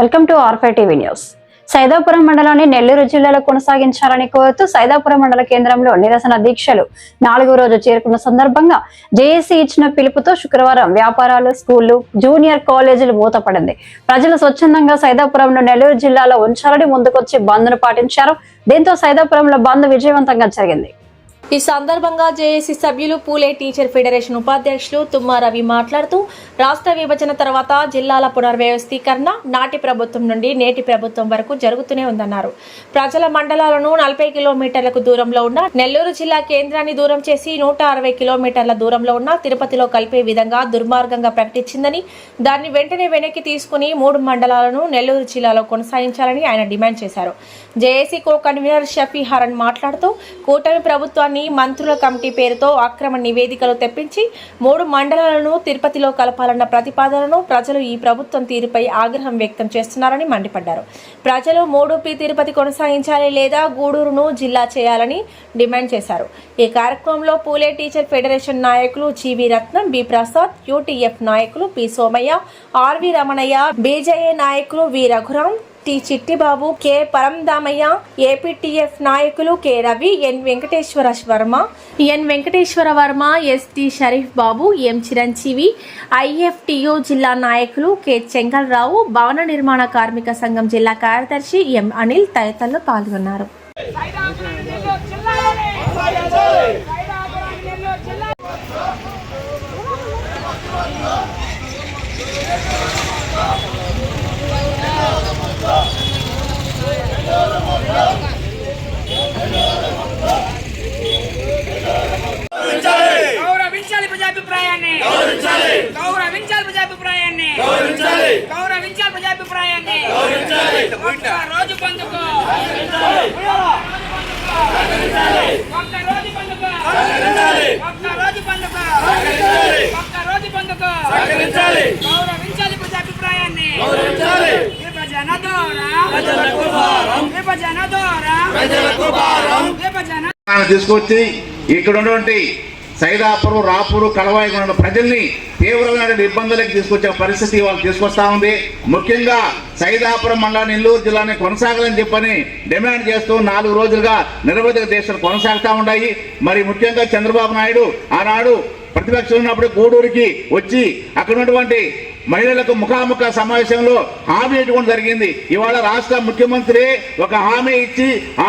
Welcome to R five TV news. Saidapuram మండలాన్ని నెల్లూరు జిల్లాలో కొనసాగించాలని కోరుతూ సైదాపురం మండల కేంద్రంలో నిరసన దీక్షలు 4వ రోజు చేరుకున్న సందర్భంగా జేఏసీ ఇచ్చిన పిలుపుతో శుక్రవారం వ్యాపారాలు, స్కూళ్లు, జూనియర్ కాలేజీలు మూతపడింది. ప్రజలు స్వచ్ఛందంగా సైదాపురంను నెల్లూరు జిల్లాలో ఉంచాలని ముందుకొచ్చి బంద్ను పాటించారు. దీంతో సైదాపురంలో బంద్ విజయవంతంగా జరిగింది. ఈ సందర్భంగా జేఏసీ సభ్యులు పూలే టీచర్ ఫెడరేషన్ ఉపాధ్యక్షులు తుమ్మా రవి మాట్లాడుతూ రాష్ట్ర విభజన తర్వాత జిల్లాల పునర్వ్యవస్థీకరణ నాటి ప్రభుత్వం నుండి నేటి ప్రభుత్వం వరకు జరుగుతూనే ఉందన్నారు. ప్రజల మండలాలను 40 కిలోమీటర్లకు దూరంలో ఉన్న నెల్లూరు జిల్లా కేంద్రాన్ని దూరం చేసి 160 కిలోమీటర్ల దూరంలో ఉన్న తిరుపతిలో కలిపే విధంగా దుర్మార్గంగా ప్రకటించిందని, దాన్ని వెంటనే వెనక్కి తీసుకుని 3 మండలాలను నెల్లూరు జిల్లాలో కొనసాగించాలని ఆయన డిమాండ్ చేశారు. JAC co convener Shafi horn మాట్లాడుతూ కూటమి ప్రభుత్వాన్ని మంత్రుల కమిటీ పేరుతో అక్రమ నివేదికలు తెప్పించి 3 మండలాలను తిరుపతిలో కలపాలన్న ప్రతిపాదనను ప్రజలు ఈ ప్రభుత్వం తీరుపై ఆగ్రహం వ్యక్తం చేస్తున్నారని మండిపడ్డారు. ప్రజలు 3P తిరుపతి కొనసాగించాలి లేదా గూడూరును జిల్లా చేయాలని డిమాండ్ చేశారు. ఈ కార్యక్రమంలో పూలే టీచర్ ఫెడరేషన్ నాయకులు G V Ratnam, B Prasad, UTF నాయకులు P Somayya, R V Ramanayya, BJA నాయకులు V Raghuram, T Chittibabu, K Parandhamayya, APTF నాయకులు K Ravi, N Venkateswara Varma, S T Sharif Babu, M Chiranjeevi, IFTU జిల్లా నాయకులు కె చెంగల్రావు, భవన నిర్మాణ కార్మిక సంఘం జిల్లా కార్యదర్శి ఎం అనిల్ తదితరులు పాల్గొన్నారు. గౌరవించాలి ప్రజాభిప్రాయాన్ని, గౌరవించాలి ప్రజాభిప్రాయాన్ని, గౌరవించాలి ప్రజాభిప్రాయాన్ని. ఒక్క రోజు బంధుకు, ఒక్క రోజు బంధుకు, ఒక్క రోజు బంధుకు, ఒక్క రోజు బంధుకు. గౌరవించాలి ప్రజాభిప్రాయాన్ని. విభజన ద్వారా తీసుకొచ్చి ఇక్కడ ఉన్నటువంటి సైదాపురం, రాపూరు, కలవాయి ఉన్న ప్రజల్ని తీవ్రమైన ఇబ్బందులకు తీసుకొచ్చే పరిస్థితి వాళ్ళు తీసుకొస్తా ఉంది. ముఖ్యంగా సైదాపురం మండలం నెల్లూరు జిల్లాని కొనసాగాలని చెప్పని డిమాండ్ చేస్తూ 4 రోజులుగా నిరవధిక దీక్షలు కొనసాగుతూ ఉన్నాయి. మరి ముఖ్యంగా చంద్రబాబు నాయుడు ఆనాడు ప్రతిపక్షం ఉన్నప్పుడు గూడూరుకి వచ్చి అక్కడ ఉన్నటువంటి మహిళలకు ముఖాముఖ సమావేశంలో హామీ ఇవ్వడం జరిగింది. ఇవాళ రాష్ట్ర ముఖ్యమంత్రి ఒక హామీ ఇచ్చి ఆ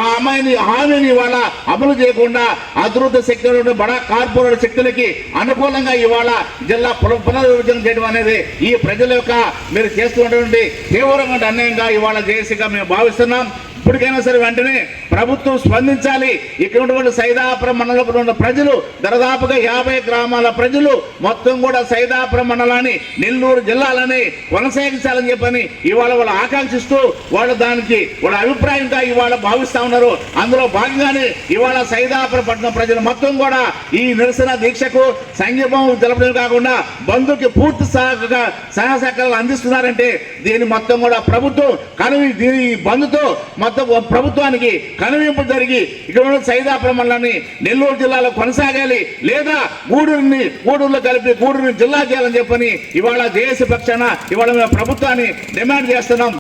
హామీని ఇవాళ అమలు చేయకుండా అభివృద్ధి శక్తులు, బడా కార్పొరేట్ శక్తులకి అనుకూలంగా ఇవాళ జిల్లా పునర్విభజన చేయడం అనేది ఈ ప్రజల యొక్క మీరు చేస్తున్నటువంటి తీవ్రమైన అన్యాయంగా ఇవాళ జేఏసీగా మేము భావిస్తున్నాం. ఇప్పటికైనా సరే వెంటనే ప్రభుత్వం స్పందించాలి. ఇక్కడ ఉన్నటువంటి సైదాపురం మండలంలో ఉన్న ప్రజలు దాదాపుగా 50 గ్రామాల ప్రజలు మొత్తం కూడా సైదాపురం మండలాన్ని నెల్లూరు జిల్లాలని కొనసాగించాలని చెప్పని ఇవాళ వాళ్ళు ఆకాంక్షిస్తూ వాళ్ళు దానికి వాళ్ళ అభిప్రాయంగా ఇవాళ భావిస్తూ ఉన్నారు. అందులో భాగంగానే ఇవాళ సైదాపురం పట్టణ ప్రజలు మొత్తం కూడా ఈ నిరసన దీక్షకు సంఘీభావం తెలపడం కాకుండా బంధుకి పూర్తి సహాయసహకారాలు అందిస్తున్నారంటే దీన్ని మొత్తం కూడా ప్రభుత్వం దీని బంధుతో మొత్తం ప్రభుత్వానికి కనువింపు జరిగి ఇక్కడ ఉన్న సైదాపురం మండలాన్ని నెల్లూరు జిల్లాలో కొనసాగాలి లేదా గూడూరులో కలిపి గూడూరుని జిల్లా చేయాలని చెప్పని ఇవాళ జేఏసీ పక్షాన ఇవాళ మేము ప్రభుత్వాన్ని డిమాండ్ చేస్తున్నాం.